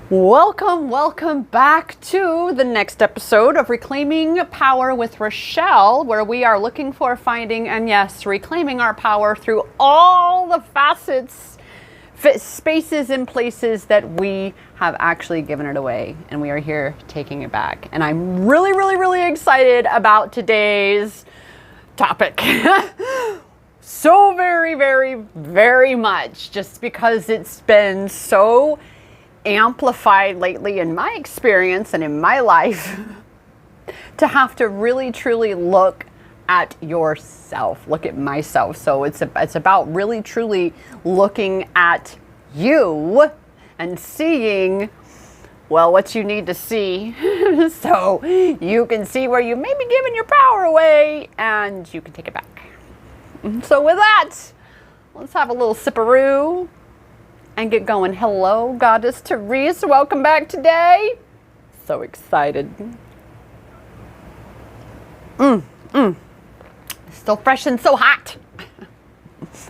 Welcome back to the next episode of Reclaiming Power with Rachelle, where we are looking for, finding, and yes, reclaiming our power through all the facets, spaces, and places that we have actually given it away, and we are here taking it back. And I'm really excited about today's topic. So very much, just because it's been so amplified lately in my experience and in my life to have to really truly look at yourself, look at myself. So it's about really truly looking at you and seeing, well, what you need to see so you can see where you may be giving your power away and you can take it back. So with that, let's have a little sipperoo and get going. Hello, Goddess Therese. Welcome back today. So excited. Still fresh and so hot.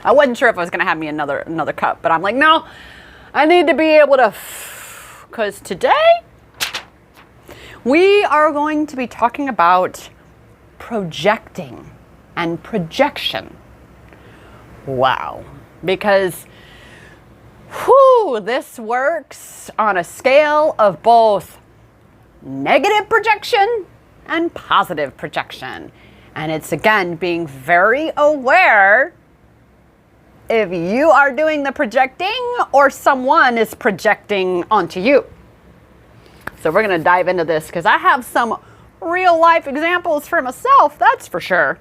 I wasn't sure if I was going to have me another cup, but I'm like, no, I need to be able to, because today we are going to be talking about projecting and projection. Wow. Because this works on a scale of both negative projection and positive projection. And it's, again, being very aware if you are doing the projecting or someone is projecting onto you. So we're going to dive into this because I have some real life examples for myself, that's for sure.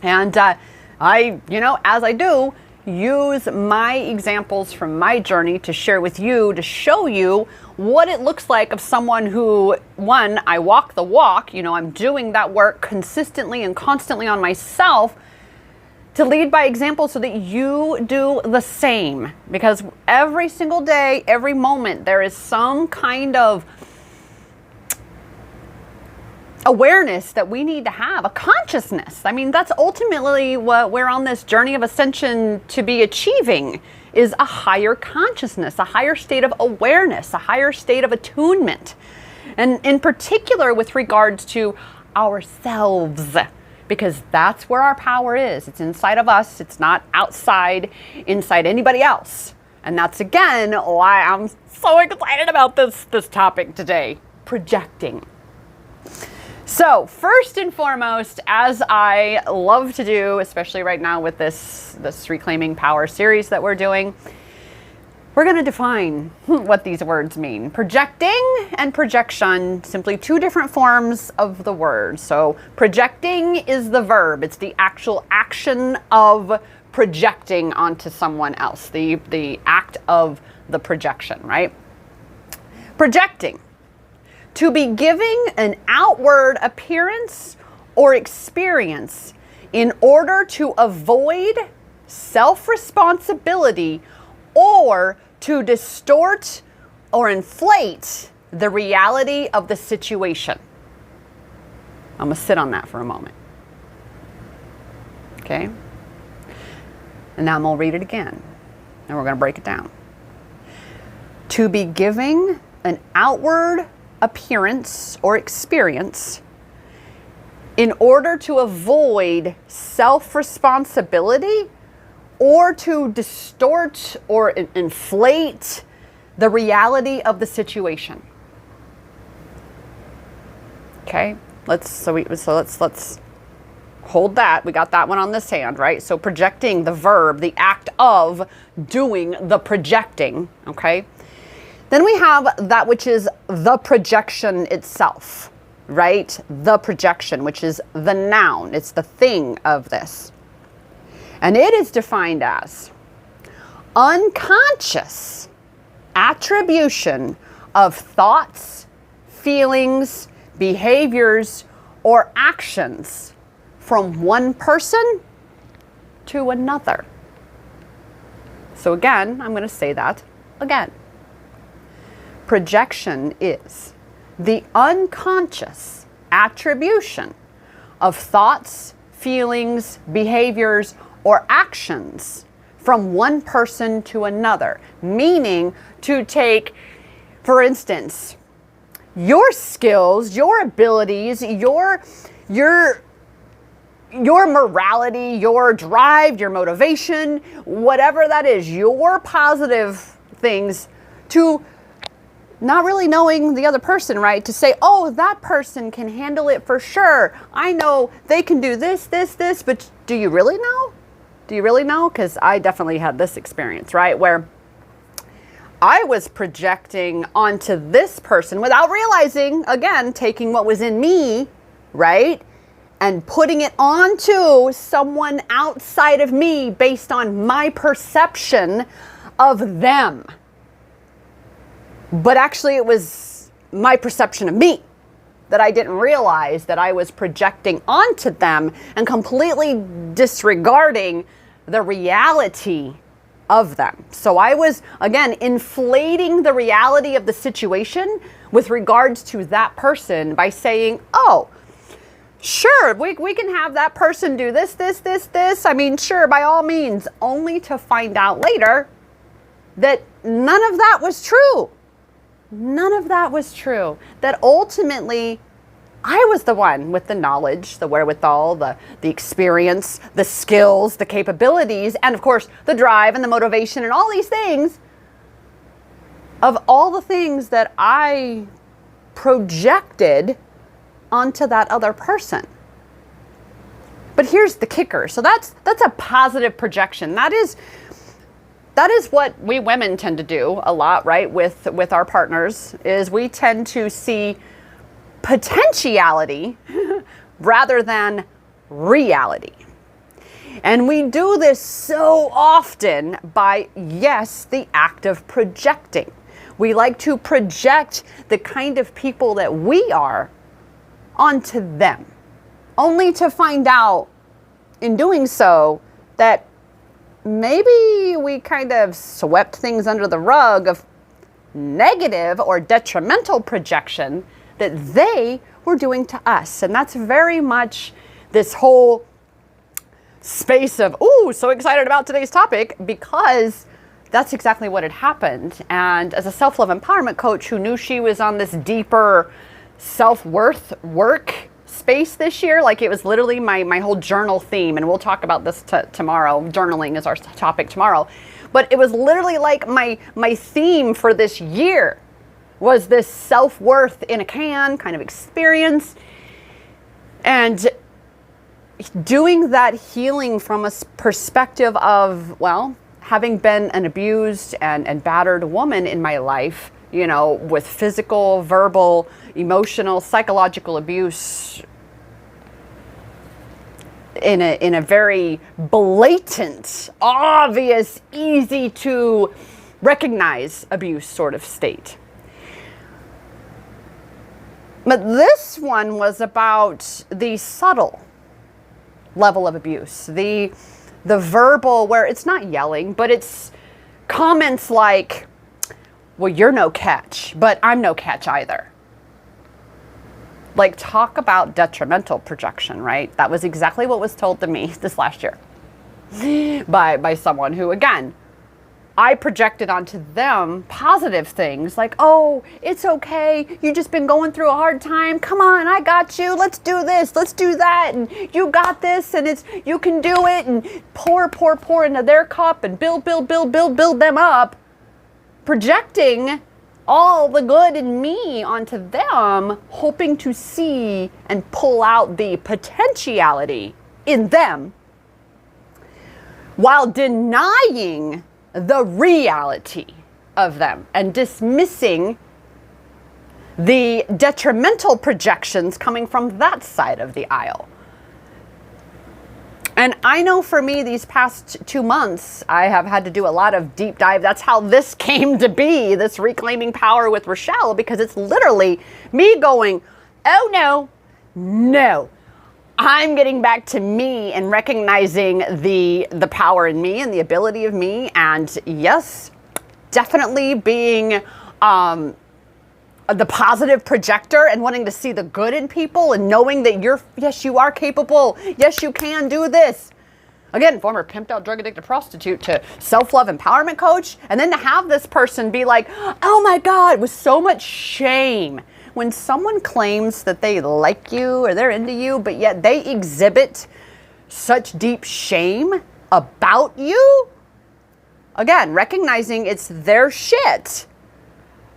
And I, as I do, use my examples from my journey to share with you, to show you what it looks like of someone who, one, I walk the walk, I'm doing that work consistently and constantly on myself to lead by example so that you do the same. Because every single day, every moment, there is some kind of awareness that we need to have, a consciousness. I mean, that's ultimately what we're on this journey of ascension to be achieving, is a higher consciousness, a higher state of awareness, a higher state of attunement. And in particular with regards to ourselves, because that's where our power is. It's inside of us. It's not outside, inside anybody else. And that's, again, why I'm so excited about this topic today, projecting. So first and foremost, as I love to do, especially right now with this Reclaiming Power series that we're doing, we're going to define what these words mean. Projecting and projection, simply two different forms of the word. So projecting is the verb. It's the actual action of projecting onto someone else, the act of the projection, right? Projecting. To be giving an outward appearance or experience in order to avoid self-responsibility or to distort or inflate the reality of the situation. I'm going to sit on that for a moment. Okay? And now I'm going to read it again. And we're going to break it down. To be giving an outward appearance or experience in order to avoid self-responsibility or to distort or inflate the reality of the situation. Okay, let's hold that. We got that one on this hand, right? So projecting, the verb, the act of doing the projecting, okay? Then we have that which is the projection itself, right? The projection, which is the noun. It's the thing of this. And it is defined as unconscious attribution of thoughts, feelings, behaviors, or actions from one person to another. So again, I'm going to say that again. Projection is the unconscious attribution of thoughts, feelings, behaviors, or actions from one person to another, meaning to take For instance, your skills, your abilities, your morality, your drive, your motivation, whatever that is, your positive things, to not really knowing the other person, right? To say, oh, that person can handle it for sure. I know they can do this, but do you really know? Do you really know? Because I definitely had this experience, right? Where I was projecting onto this person without realizing, again, taking what was in me, right? And putting it onto someone outside of me based on my perception of them. But actually it was my perception of me that I didn't realize that I was projecting onto them and completely disregarding the reality of them. So I was, again, inflating the reality of the situation with regards to that person by saying, oh, sure, we can have that person do this. I mean, sure, by all means, only to find out later that none of that was true. None of that was true. That ultimately, I was the one with the knowledge, the wherewithal, the experience, the skills, the capabilities, and of course, the drive and the motivation and all these things of all the things that I projected onto that other person. But here's the kicker. So that's a positive projection. That is what we women tend to do a lot, right? With our partners, is we tend to see potentiality rather than reality. And we do this so often by, yes, the act of projecting. We like to project the kind of people that we are onto them, only to find out in doing so that maybe we kind of swept things under the rug of negative or detrimental projection that they were doing to us. And that's very much this whole space of, ooh, so excited about today's topic, because that's exactly what had happened. And as a self-love empowerment coach who knew she was on this deeper self-worth work space this year, like it was literally my whole journal theme, and we'll talk about this tomorrow. Journaling is our topic tomorrow. But it was literally like my theme for this year was this self-worth in a can kind of experience. And doing that healing from a perspective of, well, having been an abused and battered woman in my life, you know, with physical, verbal, emotional, psychological abuse in a very blatant, obvious, easy to recognize abuse sort of state. But this one was about the subtle level of abuse, the verbal, where it's not yelling, but it's comments like, well, you're no catch, but I'm no catch either. Like, talk about detrimental projection, right? That was exactly what was told to me this last year by someone who, again, I projected onto them positive things like, oh, it's okay. You've just been going through a hard time. Come on, I got you. Let's do this. Let's do that. And you got this, and you can do it. And pour into their cup and build them up. Projecting all the good in me onto them, hoping to see and pull out the potentiality in them while denying the reality of them and dismissing the detrimental projections coming from that side of the aisle. And I know for me, these past 2 months, I have had to do a lot of deep dive. That's how this came to be, this Reclaiming Power with Rachelle, because it's literally me going, oh no, I'm getting back to me and recognizing the power in me and the ability of me. And yes, definitely being the positive projector and wanting to see the good in people and knowing that yes, you are capable. Yes, you can do this. Again, former pimped out drug addicted prostitute to self-love empowerment coach. And then to have this person be like, oh my God, with so much shame. When someone claims that they like you or they're into you, but yet they exhibit such deep shame about you, again, recognizing it's their shit.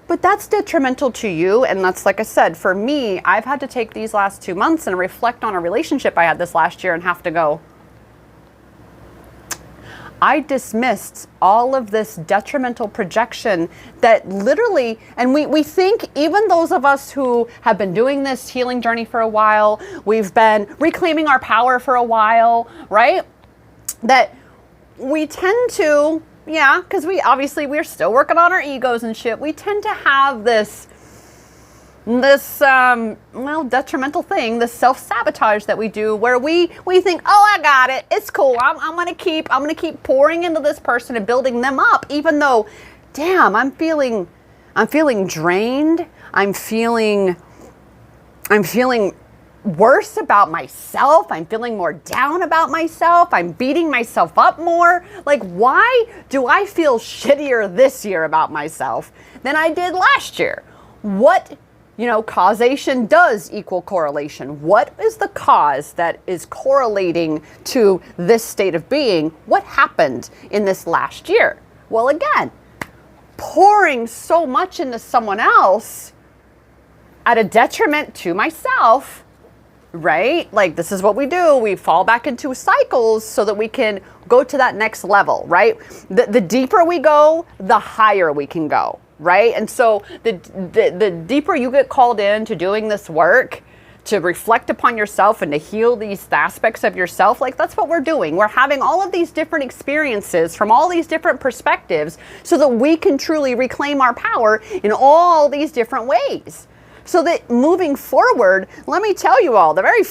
But that's detrimental to you. And that's, like I said, for me, I've had to take these last 2 months and reflect on a relationship I had this last year and have to go, I dismissed all of this detrimental projection that literally, and we think, even those of us who have been doing this healing journey for a while, we've been reclaiming our power for a while, right? That we tend to, because we're still working on our egos and shit. We tend to have this detrimental thing, this self-sabotage that we do, where we think, oh, I got it, it's cool, I'm gonna keep pouring into this person and building them up, even though, damn, I'm feeling drained, I'm feeling worse about myself, I'm feeling more down about myself, I'm beating myself up more. Like, why do I feel shittier this year about myself than I did last year? What, causation does equal correlation. What is the cause that is correlating to this state of being? What happened in this last year? Well, again, pouring so much into someone else at a detriment to myself, right? Like, this is what we do. We fall back into cycles so that we can go to that next level, right? The deeper we go, the higher we can go. Right? And so the deeper you get called in to doing this work, to reflect upon yourself and to heal these aspects of yourself, like, that's what we're doing. We're having all of these different experiences from all these different perspectives so that we can truly reclaim our power in all these different ways. So that moving forward, let me tell you all, the very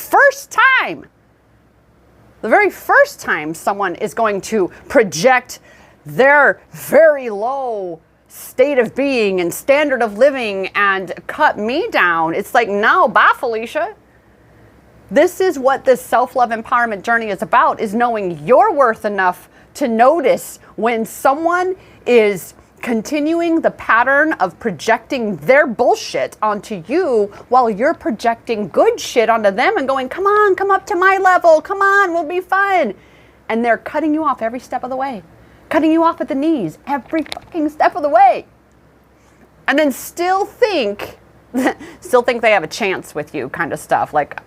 first time someone is going to project their very low state of being and standard of living and cut me down, it's like, no, bye, Felicia. This is what this self-love empowerment journey is about, is knowing you're worth enough to notice when someone is continuing the pattern of projecting their bullshit onto you while you're projecting good shit onto them and going, come on, come up to my level, come on, we'll be fine. And they're cutting you off every step of the way. Cutting you off at the knees every fucking step of the way. And then still think they have a chance with you, kind of stuff. Like,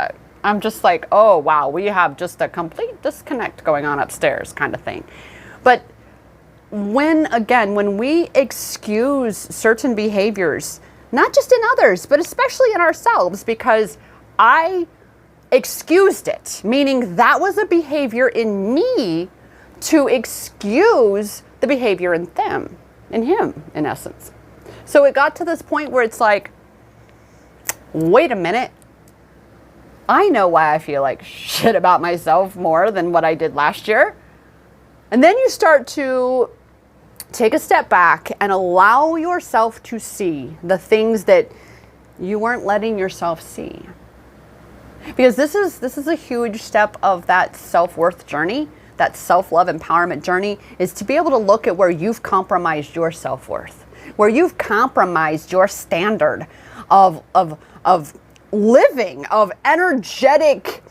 I'm just like, oh, wow, we have just a complete disconnect going on upstairs, kind of thing. But when we excuse certain behaviors, not just in others, but especially in ourselves, because I excused it, meaning that was a behavior in me to excuse the behavior in them, in him, in essence. So it got to this point where it's like, wait a minute, I know why I feel like shit about myself more than what I did last year. And then you start to take a step back and allow yourself to see the things that you weren't letting yourself see. Because this is a huge step of that self-worth journey. That self-love empowerment journey is to be able to look at where you've compromised your self-worth, where you've compromised your standard of living, of energetic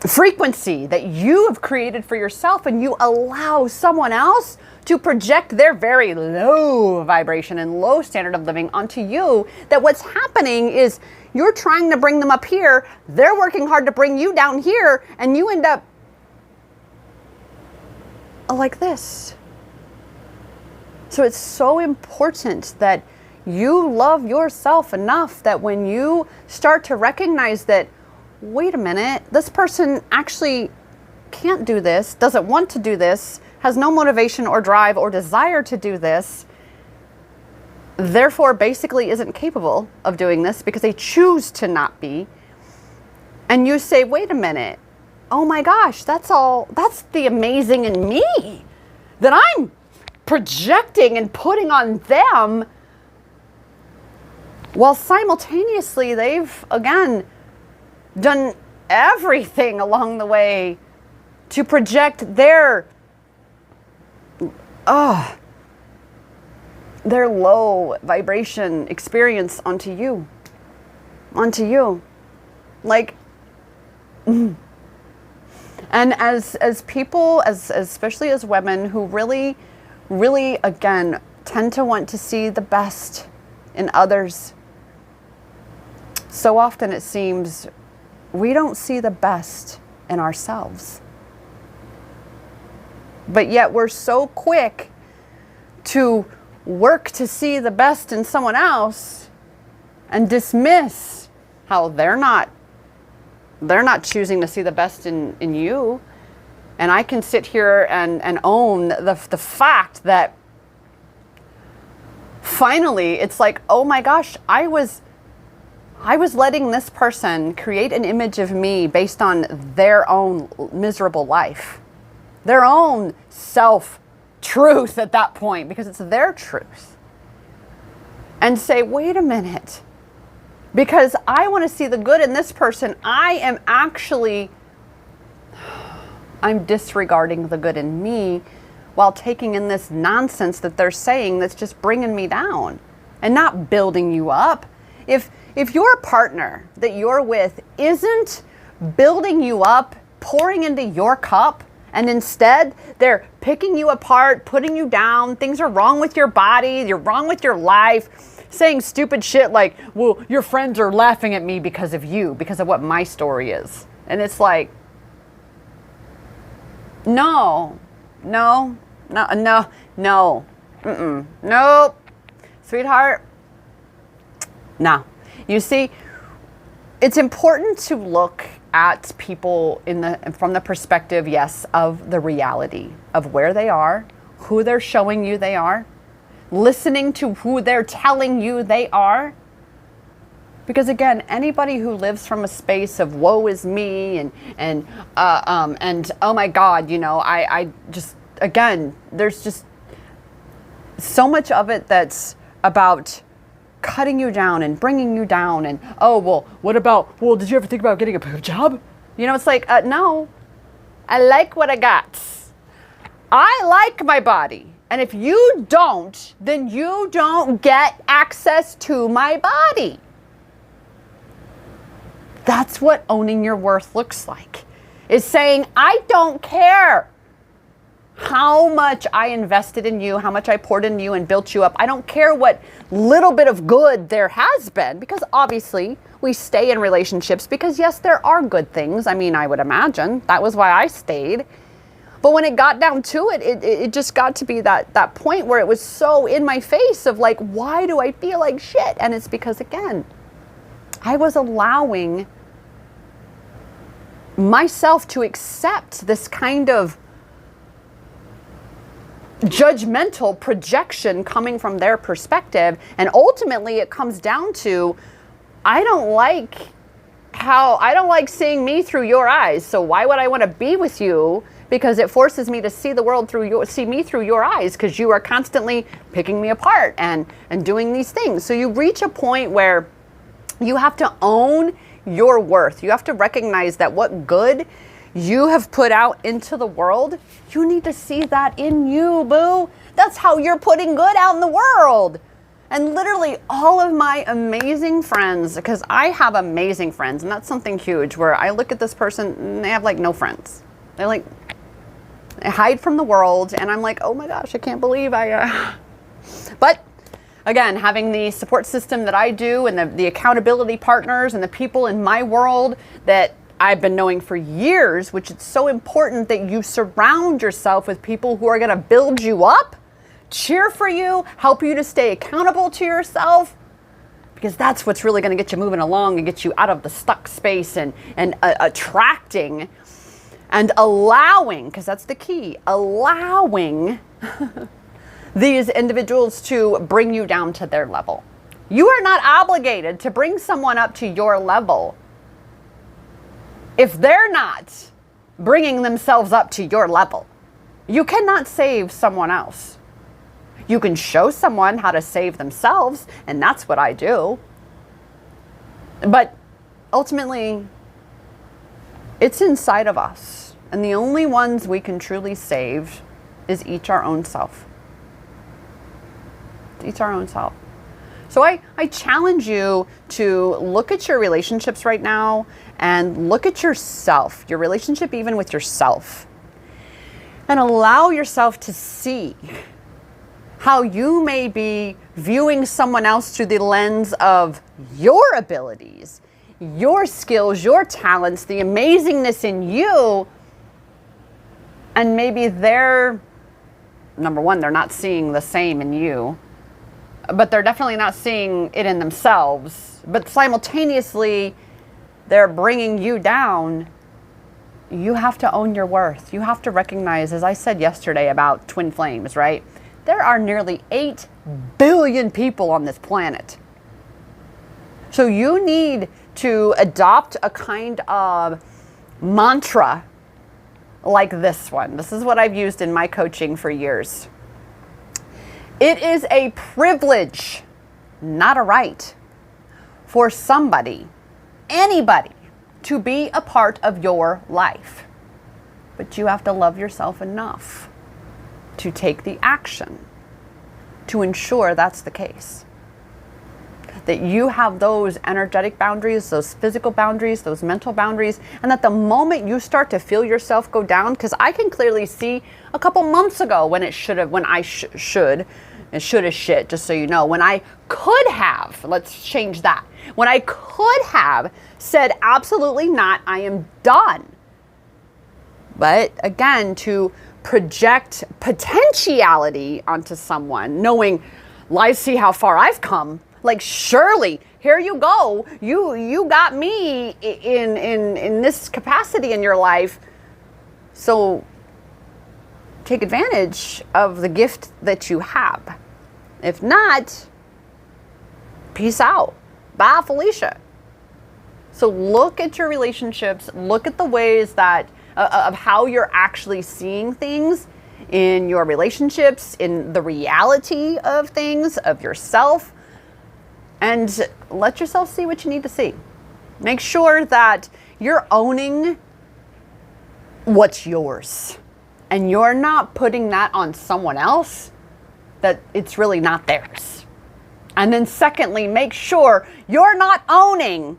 frequency that you have created for yourself, and you allow someone else to project their very low vibration and low standard of living onto you. That what's happening is you're trying to bring them up here, they're working hard to bring you down here, and you end up like this. So it's so important that you love yourself enough that when you start to recognize that, wait a minute, this person actually can't do this, doesn't want to do this, has no motivation or drive or desire to do this, therefore basically isn't capable of doing this because they choose to not be. And you say, wait a minute, oh my gosh, that's the amazing in me that I'm projecting and putting on them, while simultaneously they've, again, done everything along the way to project their low vibration experience onto you. Like, and as people, especially as women who really, really, again, tend to want to see the best in others, so often it seems we don't see the best in ourselves. But yet we're so quick to work to see the best in someone else and dismiss how they're not choosing to see the best in you. And I can sit here and own the fact that finally it's like, oh my gosh, I was letting this person create an image of me based on their own miserable life, their own self-truth at that point, because it's their truth. And say, wait a minute, because I want to see the good in this person, I'm disregarding the good in me while taking in this nonsense that they're saying that's just bringing me down and not building you up. If your partner that you're with isn't building you up, pouring into your cup, and instead they're picking you apart, putting you down, things are wrong with your body, you're wrong with your life, saying stupid shit like, well, your friends are laughing at me because of you, because of what my story is. And it's like, no, nope, sweetheart, no. You see, it's important to look at people from the perspective, yes, of the reality of where they are, who they're showing you they are, listening to who they're telling you they are. Because again, anybody who lives from a space of woe is me and oh my God, I just, again, there's just so much of it that's about cutting you down and bringing you down and, oh, well, did you ever think about getting a job? It's like, no, I like what I got. I like my body. And if you don't, then you don't get access to my body. That's what owning your worth looks like. Is saying, I don't care how much I invested in you, how much I poured in you and built you up. I don't care what little bit of good there has been, because obviously we stay in relationships because yes, there are good things. I mean, I would imagine that was why I stayed. But when it got down to it, it just got to be that point where it was so in my face of like, why do I feel like shit? And it's because, again, I was allowing myself to accept this kind of judgmental projection coming from their perspective. And ultimately it comes down to, I don't like seeing me through your eyes. So why would I want to be with you? Because it forces me to see the world see me through your eyes, because you are constantly picking me apart and doing these things. So you reach a point where you have to own your worth. You have to recognize that what good you have put out into the world, you need to see that in you, boo. That's how you're putting good out in the world. And literally all of my amazing friends, because I have amazing friends, and that's something huge, where I look at this person and they have like no friends. They hide from the world, and I'm like, oh my gosh, I can't believe But again, having the support system that I do and the accountability partners and the people in my world that I've been knowing for years, which it's so important that you surround yourself with people who are going to build you up, cheer for you, help you to stay accountable to yourself, because that's what's really going to get you moving along and get you out of the stuck space and attracting and allowing, because that's the key, allowing these individuals to bring you down to their level. You are not obligated to bring someone up to your level if they're not bringing themselves up to your level. You cannot save someone else. You can show someone how to save themselves, and that's what I do. But ultimately, it's inside of us. And the only ones we can truly save is each our own self. Each our own self. So I challenge you to look at your relationships right now and look at yourself, your relationship even with yourself, and allow yourself to see how you may be viewing someone else through the lens of your abilities, your skills, your talents, the amazingness in you. And maybe they're, number one, they're not seeing the same in you, but they're definitely not seeing it in themselves. But simultaneously, they're bringing you down. You have to own your worth. You have to recognize, as I said yesterday about twin flames, right? There are nearly 8 billion people on this planet. So you need to adopt a kind of mantra like this one. This is what I've used in my coaching for years. It is a privilege, not a right, for somebody, anybody, to be a part of your life. But you have to love yourself enough to take the action to ensure that's the case. That you have those energetic boundaries, those physical boundaries, those mental boundaries, and that the moment you start to feel yourself go down, because I can clearly see a couple months ago when it should have, when I should have shit, just so you know, when I could have, let's change that, when I could have said absolutely not, I am done. But again, to project potentiality onto someone, knowing, well, I see how far I've come. Like, surely, here you go. You got me in this capacity in your life. So take advantage of the gift that you have. If not, peace out. Bye, Felicia. So look at your relationships. Look at the ways that of how you're actually seeing things in your relationships, in the reality of things, of yourself. And let yourself see what you need to see. Make sure that you're owning what's yours. And you're not putting that on someone else, that it's really not theirs. And then secondly, make sure you're not owning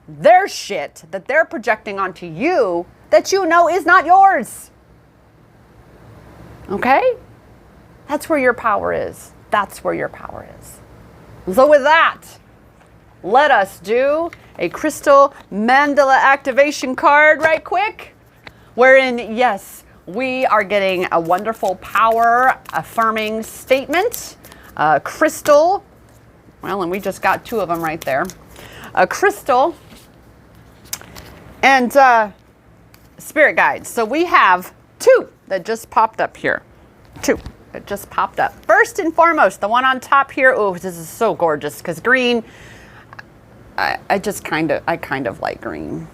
their shit that they're projecting onto you that you know is not yours. Okay? That's where your power is. That's where your power is. So with that, let us do a crystal mandala activation card right quick, wherein, yes, we are getting a wonderful power affirming statement. Crystal, well, and we just got 2 of them right there. A crystal and spirit guides. So we have 2 that just popped up here. 2. It just popped up. First and foremost, the one on top here. Oh, this is so gorgeous because green. I kind of like green.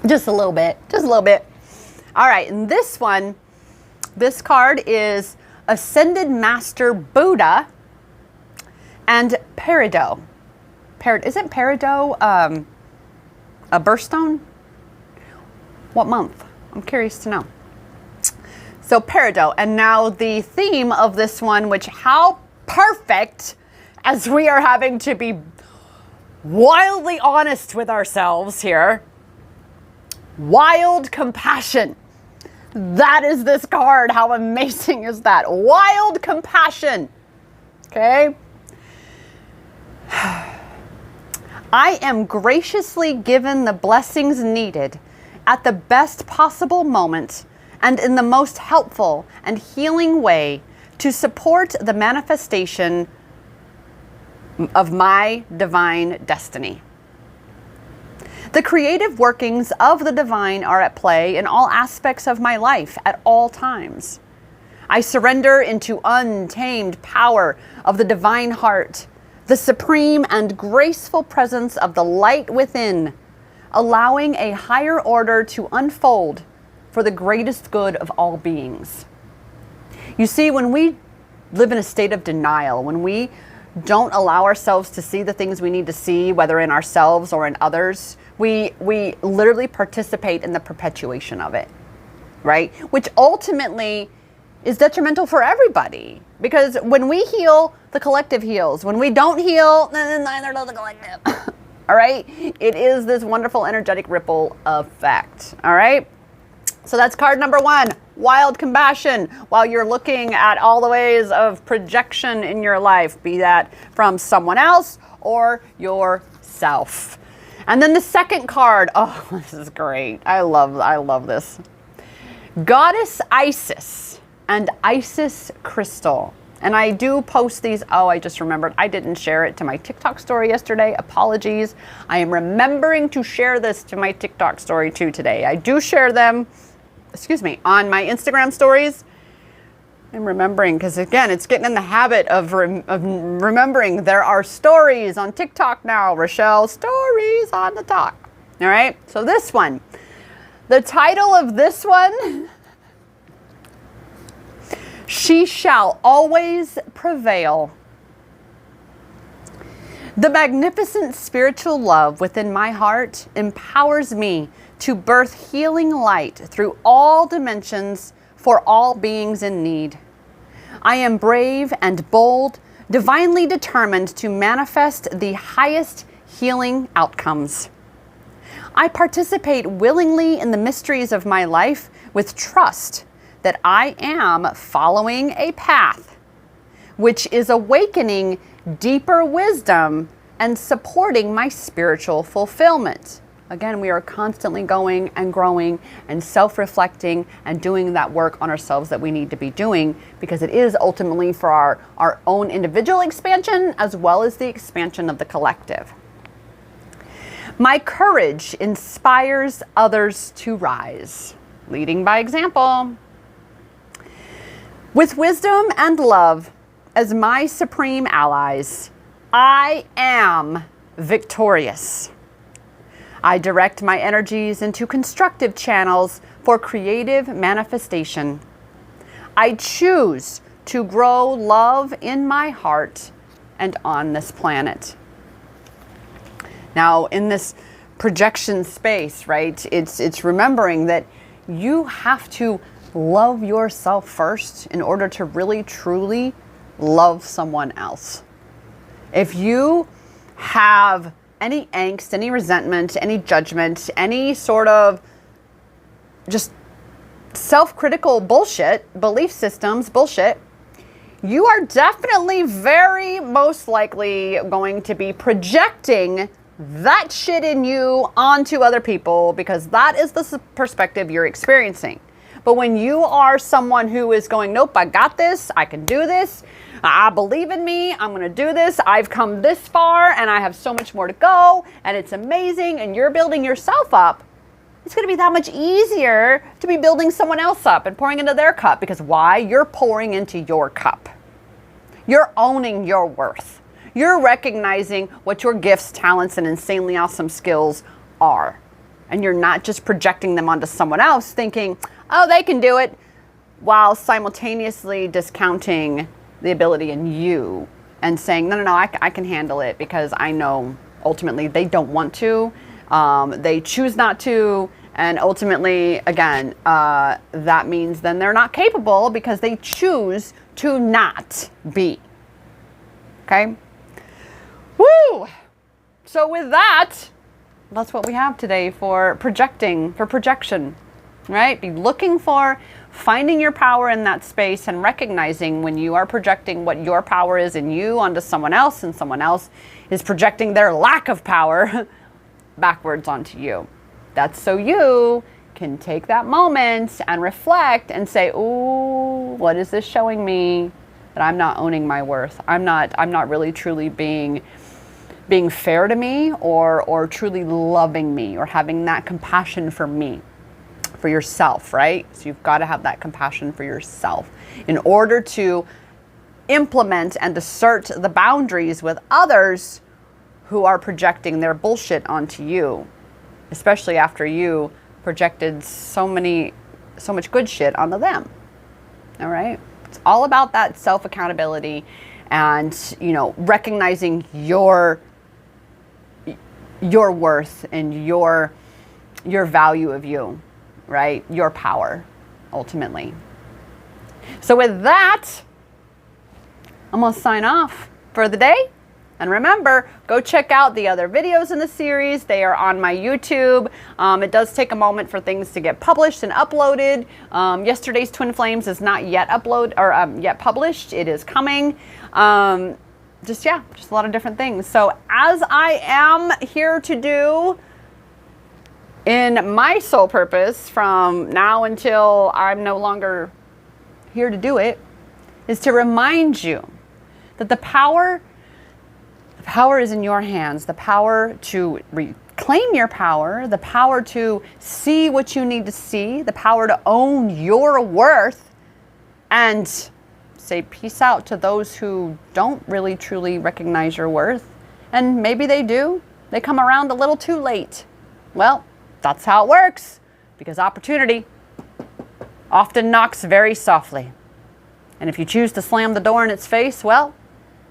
Just a little bit. Just a little bit. All right, and this one, this card is Ascended Master Buddha and Peridot. Isn't Peridot a birthstone? What month? I'm curious to know. So Peridot, and now the theme of this one, which how perfect, as we are having to be wildly honest with ourselves here. Wild compassion. That is this card. How amazing is that? Wild compassion. Okay. I am graciously given the blessings needed at the best possible moment and in the most helpful and healing way to support the manifestation of my divine destiny. The creative workings of the divine are at play in all aspects of my life at all times. I surrender into untamed power of the divine heart, the supreme and graceful presence of the light within, allowing a higher order to unfold for the greatest good of all beings. You see, when we live in a state of denial, when we don't allow ourselves to see the things we need to see, whether in ourselves or in others, we literally participate in the perpetuation of it, right? Which ultimately is detrimental for everybody. Because when we heal, the collective heals. When we don't heal, then neither does the collective. All right? It is this wonderful energetic ripple effect. All right? So that's card number 1, wild compassion. While you're looking at all the ways of projection in your life, be that from someone else or yourself. And then the second card, oh, this is great. I love this. Goddess Isis and Isis Crystal. And I do post these. Oh, I just remembered. I didn't share it to my TikTok story yesterday. Apologies. I am remembering to share this to my TikTok story too today. I do share them, on my Instagram stories. I'm remembering because, again, it's getting in the habit of remembering there are stories on TikTok now. Rachelle, stories on the talk. All right. So this one, the title of this one, She Shall Always Prevail. The magnificent spiritual love within my heart empowers me to birth healing light through all dimensions for all beings in need. I am brave and bold, divinely determined to manifest the highest healing outcomes. I participate willingly in the mysteries of my life with trust that I am following a path which is awakening deeper wisdom and supporting my spiritual fulfillment. Again, we are constantly going and growing and self-reflecting and doing that work on ourselves that we need to be doing, because it is ultimately for our own individual expansion as well as the expansion of the collective. My courage inspires others to rise, leading by example. With wisdom and love as my supreme allies, I am victorious. I direct my energies into constructive channels for creative manifestation. I choose to grow love in my heart and on this planet. Now, in this projection space, right, it's remembering that you have to love yourself first in order to really, truly love someone else. If you have any angst, any resentment, any judgment, any sort of just self-critical bullshit, belief systems bullshit, you are definitely very most likely going to be projecting that shit in you onto other people, because that is the perspective you're experiencing. But when you are someone who is going, nope, I got this, I can do this, I believe in me, I'm going to do this, I've come this far and I have so much more to go and it's amazing, and you're building yourself up, it's going to be that much easier to be building someone else up and pouring into their cup. Because why? You're pouring into your cup. You're owning your worth. You're recognizing what your gifts, talents, and insanely awesome skills are. And you're not just projecting them onto someone else thinking, oh, they can do it, while simultaneously discounting the ability in you and saying, no, I can handle it, because I know ultimately they don't want to, they choose not to, and ultimately, again, that means then they're not capable because they choose to not be. Okay? Woo! So with that, that's what we have today for projection, right? Be looking for finding your power in that space and recognizing when you are projecting what your power is in you onto someone else, and someone else is projecting their lack of power backwards onto you. That's so you can take that moment and reflect and say, ooh, what is this showing me? That I'm not owning my worth. I'm not really truly being fair to me, or truly loving me, or having that compassion for me, for yourself, right? So you've got to have that compassion for yourself in order to implement and assert the boundaries with others who are projecting their bullshit onto you, especially after you projected so much good shit onto them. All right? It's all about that self-accountability and, you know, recognizing your worth and your value of you, right? Your power, ultimately. So with that, I'm going to sign off for the day. And remember, go check out the other videos in the series. They are on my YouTube. It does take a moment for things to get published and uploaded. Yesterday's Twin Flames is not yet yet published. It is coming. Just a lot of different things. So as I am here to do in my soul purpose from now until I'm no longer here to do it, is to remind you that the power is in your hands. The power to reclaim your power, the power to see what you need to see, the power to own your worth, and say peace out to those who don't really truly recognize your worth. And maybe they do. They come around a little too late. Well, that's how it works, because opportunity often knocks very softly. And if you choose to slam the door in its face, well,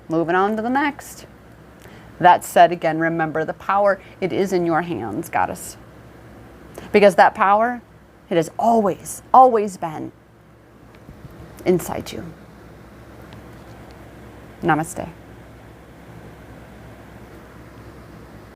moving on to the next. That said, again, remember the power, it is in your hands, goddess. Because that power, it has always, always been inside you. Namaste.